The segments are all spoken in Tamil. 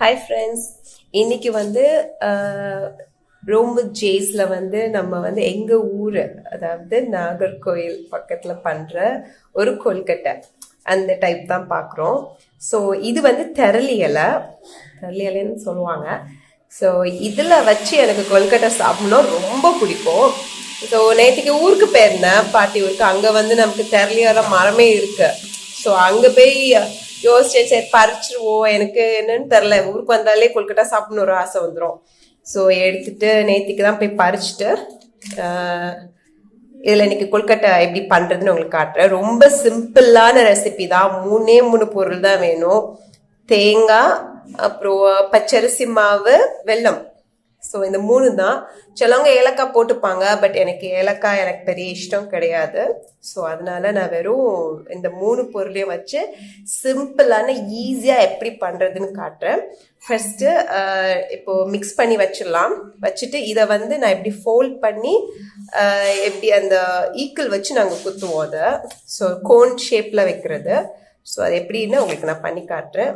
ஹாய் ஃப்ரெண்ட்ஸ், இன்னைக்கு வந்து ரோம்பு ஜேஸில் வந்து நம்ம வந்து எங்கள் ஊர், அதாவது நாகர்கோயில் பக்கத்தில் பண்ணுற ஒரு கொல்கட்டை அந்த டைப் தான் பார்க்குறோம். ஸோ இது வந்து தெரளி இலைன்னு சொல்லுவாங்க. ஸோ இதில் வச்சு எனக்கு கொல்கட்டை சாப்பிடணும் ரொம்ப பிடிக்கும். ஸோ நேற்றுக்கு ஊருக்கு போயிருந்தேன், பாட்டி ஊருக்கு. அங்கே வந்து நமக்கு தெரளி இலை மரமே இருக்கு. ஸோ அங்கே போய் யோசிச்சேன், சரி பறிச்சிருவோம். எனக்கு என்னன்னு தெரில, ஊருக்கு வந்தாலே கொல்கட்டா சாப்பிடணும் ஒரு ஆசை வந்துடும். ஸோ எடுத்துட்டு நேற்றுக்கு தான் போய் பறிச்சுட்டு இதில் இன்னைக்கு கொல்கட்டை எப்படி பண்ணுறதுன்னு உங்களுக்கு காட்டுறேன். ரொம்ப சிம்பிளான ரெசிபி தான். மூணு பொருள் தான் வேணும். தேங்காய், அப்புறம் பச்சரிசி மாவு, வெல்லம். ஸோ இந்த 3 தான். சிலவங்க ஏலக்காய் போட்டுப்பாங்க, பட் எனக்கு பெரிய இஷ்டம் கிடையாது. ஸோ அதனால நான் வெறும் இந்த 3 பொருளையும் வச்சு சிம்பிளான ஈஸியாக எப்படி பண்ணுறதுன்னு காட்டுறேன். ஃபர்ஸ்ட்டு இப்போ மிக்ஸ் பண்ணி வச்சுட்டு இதை வந்து நான் எப்படி ஃபோல்ட் பண்ணி எப்படி அந்த ஈக்கிள் வச்சு நாங்கள் குத்துவோம் அதை. ஸோ கோன் ஷேப்பில் வைக்கிறது. ஸோ அது எப்படின்னு உங்களுக்கு நான் பண்ணி காட்டுறேன்.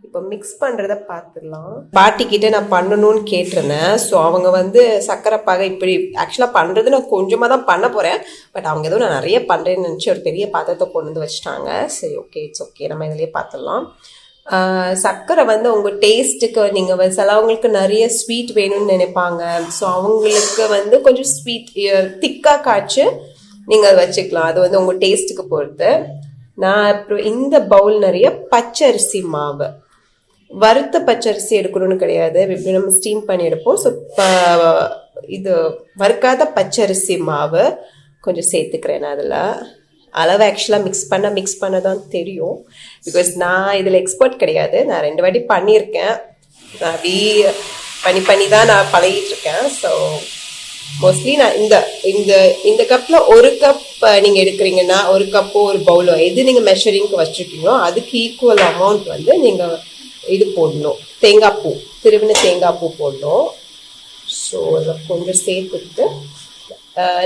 இப்போ மிக்ஸ் பண்ணுறத பார்த்துடலாம். பாட்டிக்கிட்ட நான் பண்ணணும்னு கேட்டிருந்தேன். ஸோ அவங்க வந்து சர்க்கரை பாகை இப்படி ஆக்சுவலாக பண்ணுறது நான் கொஞ்சமாக தான் பண்ண போகிறேன். பட் அவங்க எதுவும் நான் நிறைய பண்ணுறேன்னு நினச்சி ஒரு பெரிய பாத்திரத்தை கொண்டு வந்து வச்சுட்டாங்க. சரி, ஓகே, இட்ஸ் ஓகே, நம்ம இதிலே பார்த்துடலாம். சர்க்கரை வந்து உங்கள் டேஸ்ட்டுக்கு, நீங்கள் சிலவங்களுக்கு நிறைய ஸ்வீட் வேணும்னு நினைப்பாங்க. ஸோ அவங்களுக்கு வந்து கொஞ்சம் ஸ்வீட் திக்காக காய்ச்சி நீங்கள் அதை வச்சுக்கலாம். அது வந்து உங்கள் டேஸ்ட்டுக்கு பொறுத்து. நான் அப்புறம் இந்த பவுல் நிறைய பச்சரிசி மாவு, வறுத்த பச்சரிசி எடுக்கணும்னு கிடையாது, இப்படி நம்ம ஸ்டீம் பண்ணி எடுப்போம். ஸோ இது வறுக்காத பச்சரிசி மாவு கொஞ்சம் சேர்த்துக்கிறேன். நான் அதில் அளவு ஆக்சுவலாக மிக்ஸ் பண்ண தான் தெரியும். பிகாஸ் நான் இதில் எக்ஸ்பர்ட் கிடையாது. நான் 2 வாட்டி பண்ணியிருக்கேன். நான் அப்படி பண்ணி தான் நான் பழகிட்டுருக்கேன். ஸோ மோஸ்ட்லி நான் இந்த கப்பில் 1 கப் நீங்கள் எடுக்கிறீங்கன்னா 1 கப்போ 1 பவுலோ எது நீங்கள் மெஷரிங்க்கு வச்சுருக்கீங்களோ அதுக்கு ஈக்குவல் அமௌண்ட் வந்து நீங்கள் இது போடணும். திருவின தேங்காய் பூ போடணும். ஸோ அதில் கொஞ்சம் சேர்த்துட்டு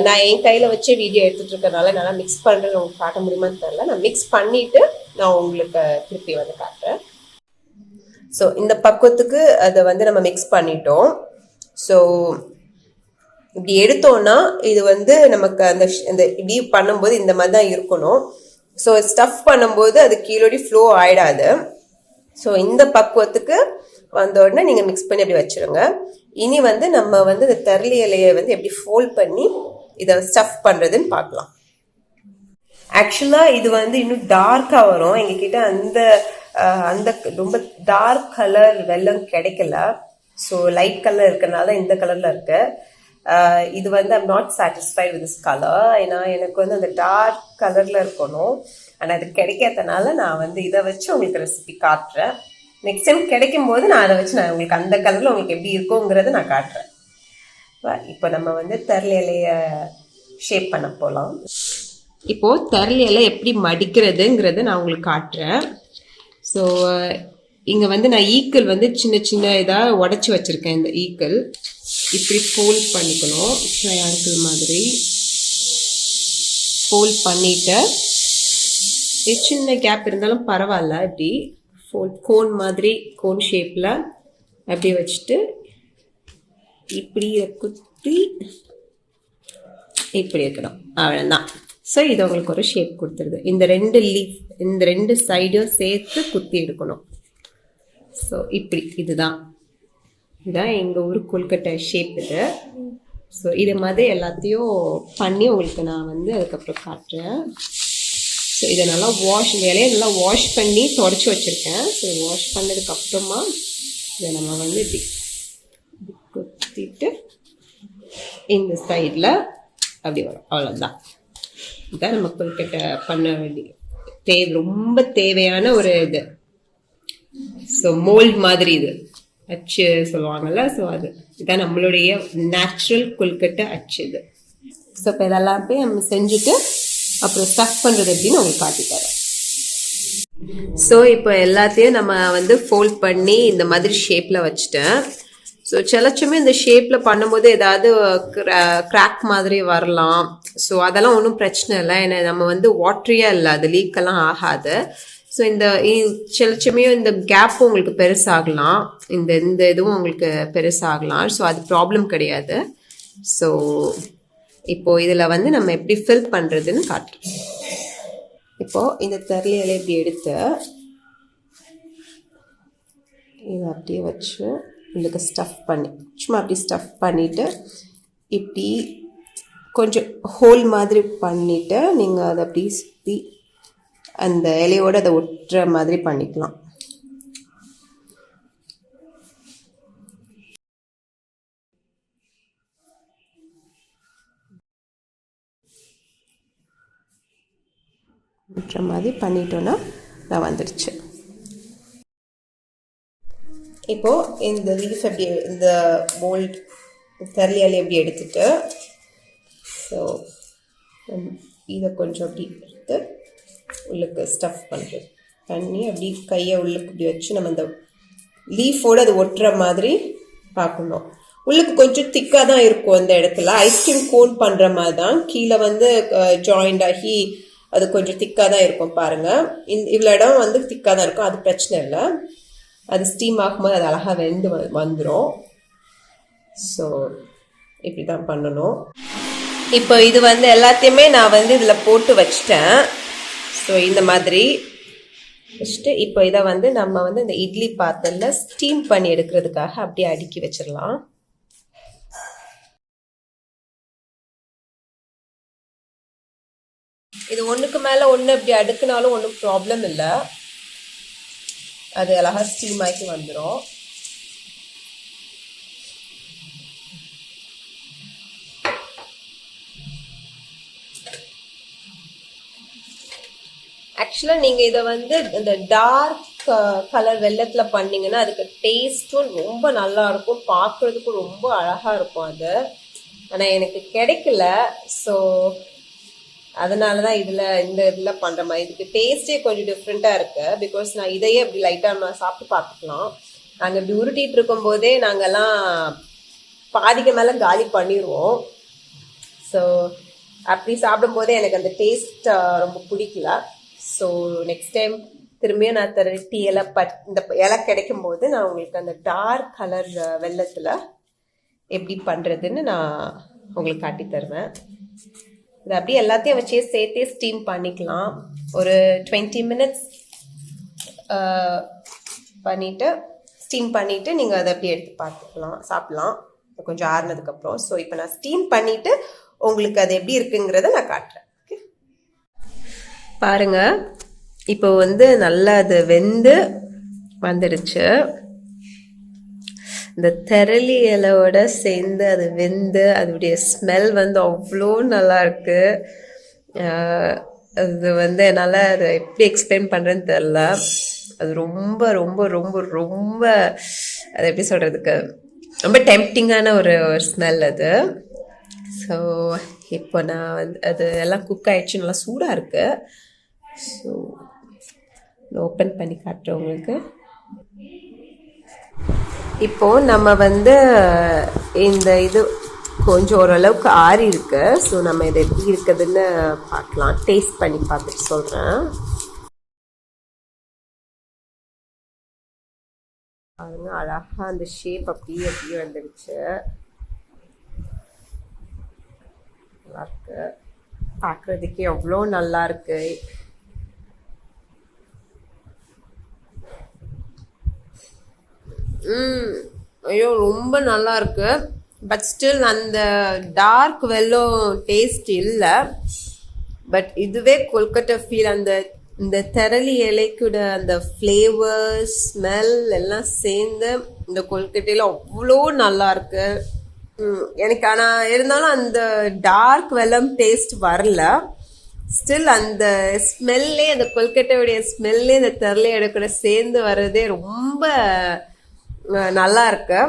நான் என் கையில் வச்சு வீடியோ எடுத்துகிட்டு இருக்கனால நல்லா மிக்ஸ் பண்ணுறது உங்களுக்கு காட்ட முடியுமான்னு தெரியல. நான் மிக்ஸ் பண்ணிவிட்டு நான் உங்களுக்கு திருப்பி வந்து காட்டுறேன். ஸோ இந்த பக்குவத்துக்கு அதை வந்து நம்ம மிக்ஸ் பண்ணிட்டோம். ஸோ இப்படி எடுத்தோன்னா இது வந்து நமக்கு அந்த இப்படி பண்ணும்போது இந்த மாதிரி தான் இருக்கணும். ஸோ ஸ்டஃப் பண்ணும்போது அது கீழோடி ஃப்ளோ ஆகிடாது. ஸோ இந்த பக்குவத்துக்கு வந்த உடனே நீங்கள் மிக்ஸ் பண்ணி அப்படி வச்சுருங்க. இனி வந்து நம்ம வந்து இந்த தெரளி இலையை வந்து எப்படி ஃபோல்ட் பண்ணி இதை ஸ்டஃப் பண்ணுறதுன்னு பார்க்கலாம். ஆக்சுவலாக இது வந்து இன்னும் டார்க்காக வரும். எங்ககிட்ட அந்த ரொம்ப டார்க் கலர் வெல்லம் கிடைக்கல. ஸோ லைட் கலர் இருக்கிறனால இந்த கலரில் இருக்கு. இது வந்து I'm not satisfied with this colour. ஏன்னா எனக்கு வந்து அந்த டார்க் கலரில் இருக்கணும். ஆனால் அது கிடைக்காதனால நான் வந்து இதை வச்சு உங்களுக்கு ரெசிபி காட்டுறேன். நெக்ஸ்ட் டைம் கிடைக்கும் போது நான் அதை வச்சு நான் உங்களுக்கு அந்த கலரில் உங்களுக்கு எப்படி இருக்குங்கிறத நான் காட்டுறேன். இப்போ நம்ம வந்து தெரளி இலையை ஷேப் பண்ண போகலாம். இப்போது தெரளி இலை எப்படி மடிக்கிறதுங்கிறத நான் உங்களுக்கு காட்டுறேன். ஸோ இங்கே வந்து நான் ஈக்கிள் வந்து சின்ன இதாக உடச்சி வச்சுருக்கேன். இந்த ஈக்கிள் இப்படி ஃபோல்ட் பண்ணிக்கணும். ட்ரையாங்கிள் மாதிரி ஃபோல்ட் பண்ணிவிட்டு சின்ன கேப் இருந்தாலும் பரவாயில்ல, இப்படி கோன் மாதிரி கோன் ஷேப்பில் அப்படி வச்சுட்டு இப்படி குத்தி இப்படி இருக்கணும். அவ்வளோதான். ஸோ இது உங்களுக்கு ஒரு ஷேப் கொடுத்துருது. இந்த 2 சைடும் சேர்த்து குத்தி எடுக்கணும். ஸோ இப்படி இதுதான் எங்கள் ஊர் கொல்கட்டை ஷேப் இது. ஸோ இது மாதிரி எல்லாத்தையும் பண்ணி உங்களுக்கு நான் வந்து அதுக்கப்புறம் காட்டுறேன். ஸோ இதை நல்லா இந்த இலையை நல்லா வாஷ் பண்ணி தொடச்சி வச்சுருக்கேன். ஸோ வாஷ் பண்ணதுக்கப்புறமா இதை நம்ம வந்து இப்படி குத்திட்டு இந்த சைடில் அப்படி வரும். அவ்வளோதான். இதுதான் நம்ம கொல்கட்டை பண்ண வேண்டிய ரொம்ப தேவையான ஒரு இது. ஸோ மோல்ட் மாதிரி இது அச்சு சொல்லுவாங்கள்ல. ஸோ இதுதான் நம்மளுடைய நேச்சுரல் கொல்கட்டை அச்சு இது. ஸோ இப்போ இதெல்லாம் போய் நம்ம செஞ்சுட்டு அப்புறம் ஸ்டஃப் பண்ணுறது எப்படின்னு உங்களுக்கு காட்டித்தரேன். ஸோ இப்போ எல்லாத்தையும் நம்ம வந்து ஃபோல்ட் பண்ணி இந்த மாதிரி ஷேப்பில் வச்சுட்டேன். ஸோ சிலச்சுமே இந்த ஷேப்பில் பண்ணும்போது ஏதாவது கிராக் மாதிரி வரலாம். ஸோ அதெல்லாம் ஒன்றும் பிரச்சனை இல்லை. ஏன்னா நம்ம வந்து வாட்ரியாக இல்லை, அது லீக்கெல்லாம் ஆகாது. ஸோ இந்த சில சமயம் இந்த கேப்பும் உங்களுக்கு பெருசாகலாம், இந்த இதுவும் உங்களுக்கு பெருசாகலாம். ஸோ அது ப்ராப்ளம் கிடையாது. ஸோ இப்போது இதில் வந்து நம்ம எப்படி ஃபில் பண்ணுறதுன்னு காட்டுறோம். இப்போது இந்த தெரலியில் இப்படி எடுத்து இதை அப்படியே வச்சு உங்களுக்கு ஸ்டஃப் பண்ணி சும்மா அப்படி ஸ்டஃப் பண்ணிவிட்டு இப்படி கொஞ்சம் ஹோல் மாதிரி பண்ணிவிட்டு நீங்கள் அதை அப்படி சுற்றி அந்த இலையோடு அதை ஒட்டுற மாதிரி பண்ணிக்கலாம். ஒட்டுற மாதிரி பண்ணிட்டோன்னா நான் வந்துடுச்சு. இப்போது இந்த லீஃப் எப்படி இந்த மோல்ட் தெரலி இலை எப்படி எடுத்துட்டு ஸோ இதை கொஞ்சம் அப்படி எடுத்து உள்ளுக்கு ஸ்டஃப் பண்ணுறது பண்ணி அப்படி கையை உள்ளுக்கு இப்படி வச்சு நம்ம இந்த லீஃபோடு அது ஒட்டுற மாதிரி பார்க்கணும். உள்ளுக்கு கொஞ்சம் திக்காக தான் இருக்கும். அந்த இடத்துல ஐஸ்கிரீம் கோன் பண்ணுற மாதிரி தான் கீழே வந்து ஜாயிண்ட் ஆகி அது கொஞ்சம் திக்காக தான் இருக்கும். பாருங்கள், இவ்வளோ இடம் வந்து திக்காக தான் இருக்கும். அது பிரச்சனை இல்லை. அது ஸ்டீம் ஆகும்போது அது அழகாக வெந்து வந்துடும். ஸோ இப்படி தான் பண்ணணும். இப்போ இது வந்து எல்லாத்தையுமே நான் வந்து இதில் போட்டு வச்சிட்டேன். ஸோ இந்த மாதிரி வச்சுட்டு இப்போ இதை வந்து நம்ம வந்து இந்த இட்லி பாத்திரத்தில் ஸ்டீம் பண்ணி எடுக்கிறதுக்காக அப்படியே அடுக்கி வச்சிடலாம். இது ஒன்றுக்கு மேலே ஒன்று இப்படி அடுக்குனாலும் ஒன்றும் ப்ராப்ளம் இல்லை. அது அழகாக ஸ்டீம் ஆக்கி வந்துடும். ஆக்சுவலாக நீங்கள் இதை வந்து இந்த டார்க் கலர் வெள்ளத்தில் பண்ணிங்கன்னா அதுக்கு டேஸ்ட்டும் ரொம்ப நல்லா இருக்கும், பார்க்குறதுக்கும் ரொம்ப அழகாக இருக்கும் அது. ஆனால் எனக்கு கிடைக்கல. ஸோ அதனால தான் இந்த இதில் பண்ணுற மாதிரி. இதுக்கு டேஸ்ட்டே கொஞ்சம் டிஃப்ரெண்ட்டாக இருக்குது. பிகாஸ் நான் இதையே அப்படி லைட்டாக நான் சாப்பிட்டு பார்த்துக்கலாம். நாங்கள் இப்படி உருட்டிகிட்டு இருக்கும்போதே நாங்கள்லாம் பாதிக்கு மேலே காலி பண்ணிடுவோம். ஸோ அப்படி சாப்பிடும்போதே எனக்கு அந்த டேஸ்ட் ரொம்ப பிடிக்கல. ஸோ நெக்ஸ்ட் டைம் திரும்பியும் நான் டீ இலை இந்த இலை கிடைக்கும் போது நான் உங்களுக்கு அந்த டார்க் கலர் வெள்ளத்தில் எப்படி பண்ணுறதுன்னு நான் உங்களுக்கு காட்டி தருவேன். இது அப்படியே எல்லாத்தையும் வச்சே சேர்த்தே ஸ்டீம் பண்ணிக்கலாம். ஒரு 20 minutes ஸ்டீம் பண்ணிவிட்டு நீங்கள் அதை அப்படியே எடுத்து சாப்பிட்லாம் கொஞ்சம் ஆறுனதுக்கப்புறம். ஸோ இப்போ நான் ஸ்டீம் பண்ணிவிட்டு உங்களுக்கு அது எப்படி இருக்குங்கிறத நான் காட்டுறேன். ஓகே, பாருங்கள். இப்போ வந்து நல்லா அது வெந்து வந்துடுச்சு. இந்த தெரலி இலையோட சேர்ந்து அது வெந்து அதோடைய ஸ்மெல் வந்து அவ்வளோ நல்லா இருக்கு. அது வந்து என்னால் அதை எப்படி எக்ஸ்பிளைன் பண்ணுறேன்னு தெரில. அது ரொம்ப ரொம்ப ரொம்ப ரொம்ப அது எப்படி சொல்கிறதுக்கு ரொம்ப டெம்ப்டிங்கான ஒரு ஸ்மெல் அது. ஸோ இப்போ நான் வந்து அது எல்லாம் குக் ஆகிடுச்சு, நல்லா சூடாக இருக்குது. ஸோ நான் ஓப்பன் பண்ணி காட்டுறேன் உங்களுக்கு. இப்போது நம்ம வந்து இந்த இது கொஞ்சம் ஓரளவுக்கு ஆறி இருக்கு. ஸோ நம்ம இது எப்படி இருக்குதுன்னு பார்க்கலாம். டேஸ்ட் பண்ணி பார்த்துட்டு சொல்கிறேன். பாருங்க, அழகாக அந்த ஷேப் அப்படியே வந்துடுச்சு. நல்லா இருக்கு, பார்க்குறதுக்கே எவ்வளோ நல்லா இருக்கு. ஐயோ ரொம்ப நல்லா இருக்கு. பட் ஸ்டில் அந்த டார்க் வெல்லம் டேஸ்ட் இல்லை. பட் இதுவே கொல்கட்டை ஃபீல். இந்த தெரலி இலைக்கூட அந்த ஃப்ளேவர் ஸ்மெல் எல்லாம் சேர்ந்து இந்த கொல்கட்டையில் அவ்வளோ நல்லா இருக்கு எனக்கு. ஆனால் இருந்தாலும் அந்த டார்க் வெல்லம் டேஸ்ட் வரல. ஸ்டில் அந்த ஸ்மெல்லே, அந்த கொல்கட்டையுடைய ஸ்மெல்லே இந்த தெரலி இலைக்கூட சேர்ந்து வர்றதே ரொம்ப நல்லா இருக்கு.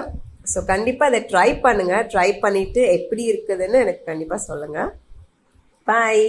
ஸோ கண்டிப்பாக அதை ட்ரை பண்ணுங்கள். ட்ரை பண்ணிவிட்டு எப்படி இருக்குதுன்னு எனக்கு கண்டிப்பாக சொல்லுங்கள். பாய்.